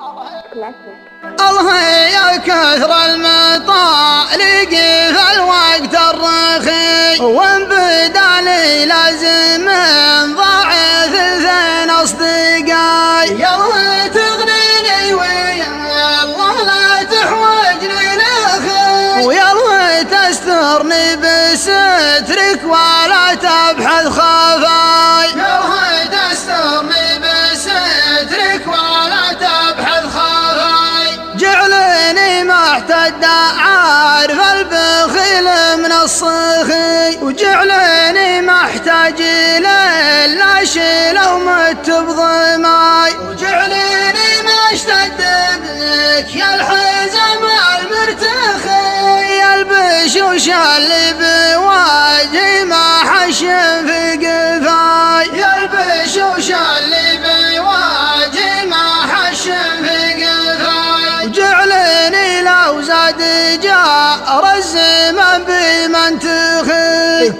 الله يا كثر المطالق في الوقت الرخي، وان بدالي لازم ضاعف 2 أصدقاي. يلا تغنيني ويا الله لا تحوجني لأخي، ويلا تسترني بسترك ولا تبحث خفاي. يلا تسترني بسترك ولا تبحث خفاي. جعلني محتد عارف البخيل من الصخي، وجعلني محتاج لا شيله ومت بضماي، وجعلني مشتد بك يا الحزم المرتخي. يا البشوش اللي بواجهي ما حشم في قفاي، يا البشوش اللي بواجهي ما حشم في قفاي. وجعلني لو زاد جار الزمن بمنتخي